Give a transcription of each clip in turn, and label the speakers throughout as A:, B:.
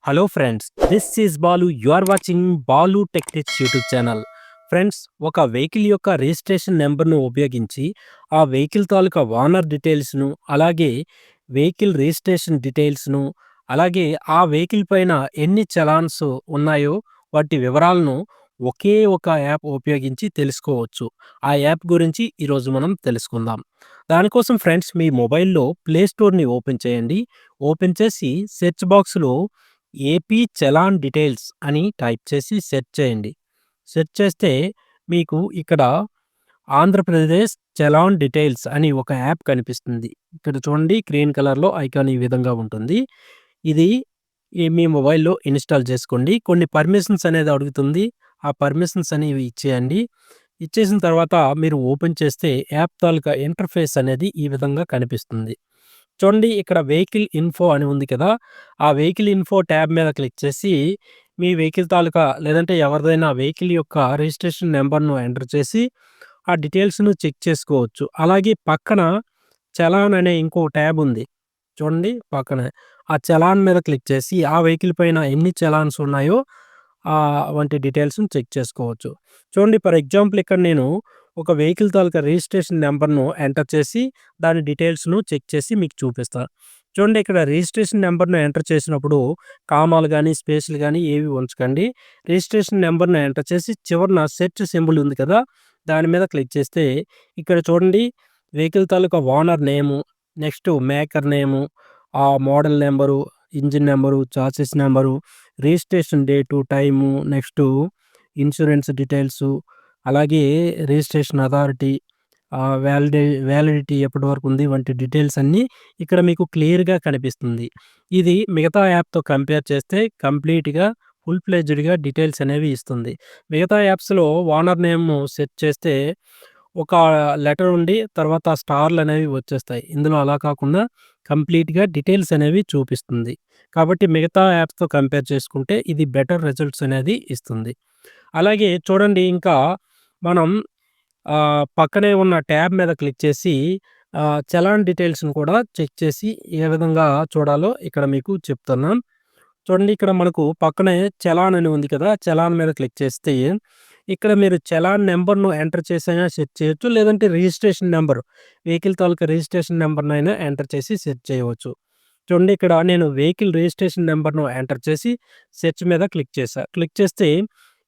A: Hello friends, this is Balu. You are watching Balu tech tips YouTube channel. Friends, ఒక vehicle యొక్క registration నెంబర్ను ఉపయోగించి ఆ వెహికల్ తాలూకా ఓనర్ డీటెయిల్స్ను, అలాగే వెహికల్ రిజిస్ట్రేషన్ డీటెయిల్స్ను, అలాగే ఆ వెహికల్ పైన ఎన్ని చలాన్స్ ఉన్నాయో వాటి వివరాలను ఒకే ఒక యాప్ ఉపయోగించి తెలుసుకోవచ్చు. ఆ యాప్ గురించి ఈరోజు మనం తెలుసుకుందాం. దానికోసం ఫ్రెండ్స్, మీ మొబైల్లో ప్లే స్టోర్ని ఓపెన్ చేయండి. ఓపెన్ చేసి సెర్చ్ బాక్స్లో ఏపీ చలాన్ డీటెయిల్స్ అని టైప్ చేసి సెర్చ్ చేయండి. సెర్చ్ చేస్తే మీకు ఇక్కడ ఆంధ్రప్రదేశ్ చలాన్ డీటెయిల్స్ అని ఒక యాప్ కనిపిస్తుంది. ఇక్కడ చూడండి, గ్రీన్ కలర్‌లో ఐకాన్ ఈ విధంగా ఉంటుంది. ఇది మీ మొబైల్‌లో ఇన్‌స్టాల్ చేసుకోండి. కొన్ని పర్మిషన్స్ అనేది అడుగుతుంది. ఆ పర్మిషన్స్ అనేవి ఇచ్చేయండి. ఇచ్చేసిన తర్వాత మీరు ఓపెన్ చేస్తే యాప్ తాలూకా ఇంటర్ఫేస్ అనేది ఈ విధంగా కనిపిస్తుంది. చూడండి, ఇక్కడ వెహికల్ ఇన్ఫో అని ఉంది కదా! ఆ వెహికల్ ఇన్ఫో ట్యాబ్ మీద క్లిక్ చేసి మీ వెహికల్ తాలూకా లేదంటే ఎవరిదైనా వెహికల్ యొక్క రిజిస్ట్రేషన్ నంబర్‌ను ఎంటర్ చేసి ఆ డీటెయిల్స్‌ను చెక్ చేసుకోవచ్చు. అలాగే పక్కన చలాన్ అనే ఇంకో ట్యాబ్ ఉంది. చూడండి పక్కనే. ఆ చలాన్ మీద క్లిక్ చేసి ఆ వెహికల్ పైన ఎన్ని చలాన్స్ ఉన్నాయో వంటి డీటెయిల్స్‌ని చెక్ చేసుకోవచ్చు. చూడండి, ఫర్ ఎగ్జాంపుల్ ఇక్కడ నేను ఒక వెహికల్ తాలూకా రిజిస్ట్రేషన్ నంబర్‌ను ఎంటర్ చేసి దాని డీటెయిల్స్‌ను చెక్ చేసి మీకు చూపిస్తా. చూడండి, ఇక్కడ రిజిస్ట్రేషన్ నంబర్‌ను ఎంటర్ చేసినప్పుడు కామాలు గాని, స్పేస్‌లు గాని ఏవి ఉంచకండి. రిజిస్ట్రేషన్ నంబర్‌ను ఎంటర్ చేసి చివరన సెర్చ్ సింబల్ ఉంది కదా! దాని మీద క్లిక్ చేస్తే ఇక్కడ చూడండి, వెహికల్ తాలూకా ఓనర్ నేము, నెక్స్ట్ మేకర్ నేము, ఆ model number, engine number, chassis number, registration date, time, next insurance details, అలాగే రిజిస్ట్రేషన్ అథారిటీ, వ్యాలిడిటీ ఎప్పటి వరకు ఉంది వంటి డీటెయిల్స్ అన్నీ ఇక్కడ మీకు క్లియర్‌గా కనిపిస్తుంది. ఇది మిగతా యాప్‌తో కంపేర్ చేస్తే కంప్లీట్‌గా ఫుల్ ఫ్లెడ్జ్డ్‌గా డీటెయిల్స్ అనేవి ఇస్తుంది. మిగతా యాప్స్‌లో ఓనర్ నేమ్ సెట్ చేస్తే ఒక లెటర్ ఉండి తర్వాత స్టార్‌లనేవి వచ్చేస్తాయి. ఇందులో అలా కాకుండా కంప్లీట్‌గా డీటెయిల్స్ అనేవి చూపిస్తుంది. కాబట్టి మిగతా యాప్స్‌తో కంపేర్ చేసుకుంటే ఇది బెటర్ రిజల్ట్స్ అనేది ఇస్తుంది. అలాగే చూడండి, ఇంకా మనం పక్కనే ఉన్న ట్యాబ్ మీద క్లిక్ చేసి చలాన్ డీటెయిల్స్‌ని కూడా చెక్ చేసి ఏ విధంగా చూడాలో ఇక్కడ మీకు చెప్తున్నాను. చూడండి, ఇక్కడ మనకు పక్కనే చలాన్ అని ఉంది కదా! చలాన్ మీద క్లిక్ చేస్తే ఇక్కడ మీరు చలాన్ నంబర్‌ను ఎంటర్ చేసైనా సెర్చ్ చేయొచ్చు. లేదంటే రిజిస్ట్రేషన్ నంబర్, వెహికల్ తాలూకా రిజిస్ట్రేషన్ నంబర్‌నైనా ఎంటర్ చేసి సెర్చ్ చేయవచ్చు. చూడండి, ఇక్కడ నేను వెహికల్ రిజిస్ట్రేషన్ నంబర్‌ను ఎంటర్ చేసి సెర్చ్ మీద క్లిక్ చేశా. క్లిక్ చేస్తే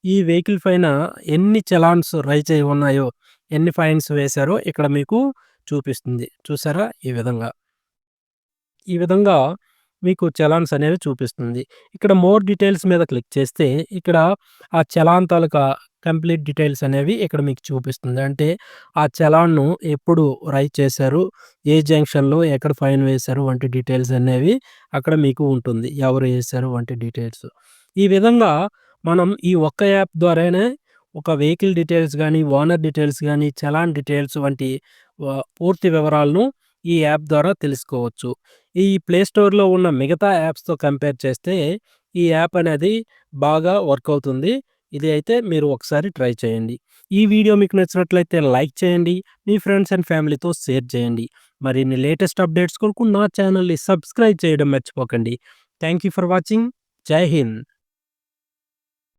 A: ఈ వెహికల్ పైన ఎన్ని చలాన్స్ రైజ్ అయి ఉన్నాయో, ఎన్ని ఫైన్స్ వేశారో ఇక్కడ మీకు చూపిస్తుంది. చూసారా ఈ విధంగా. ఈ విధంగా మీకు చలాన్స్ అనేవి చూపిస్తుంది. ఇక్కడ మోర్ డీటెయిల్స్ మీద క్లిక్ చేస్తే ఇక్కడ ఆ చలాన్ తాలూకా కంప్లీట్ డీటెయిల్స్ అనేవి ఇక్కడ మీకు చూపిస్తుంది. అంటే ఆ చలాన్‌ను ఎప్పుడు రైజ్ చేశారు, ఏ జంక్షన్‌లో ఎక్కడ ఫైన్ వేశారు వంటి డీటెయిల్స్ అనేవి అక్కడ మీకు ఉంటుంది. ఎవరు ఏశారు వంటి డీటెయిల్స్. ఈ విధంగా మనం ఈ ఒక్క యాప్ ద్వారానే ఒక వెహికల్ డీటెయిల్స్ గానీ, ఓనర్ డీటెయిల్స్ గానీ, చలాన్ డీటెయిల్స్ వంటి పూర్తి వివరాలను ఈ యాప్ ద్వారా తెలుసుకోవచ్చు. ఈ ప్లే స్టోర్‌లో ఉన్న మిగతా యాప్స్‌తో కంపేర్ చేస్తే ఈ యాప్ అనేది బాగా వర్క్ అవుతుంది. ఇది అయితే మీరు ఒకసారి ట్రై చేయండి. ఈ వీడియో మీకు నచ్చినట్లయితే లైక్ చేయండి. మీ ఫ్రెండ్స్ అండ్ ఫ్యామిలీతో షేర్ చేయండి. మరిన్ని లేటెస్ట్ అప్డేట్స్ కొరకు నా ఛానల్‌ని సబ్స్క్రైబ్ చేయడం మర్చిపోకండి. Thank you for watching. జై హింద్.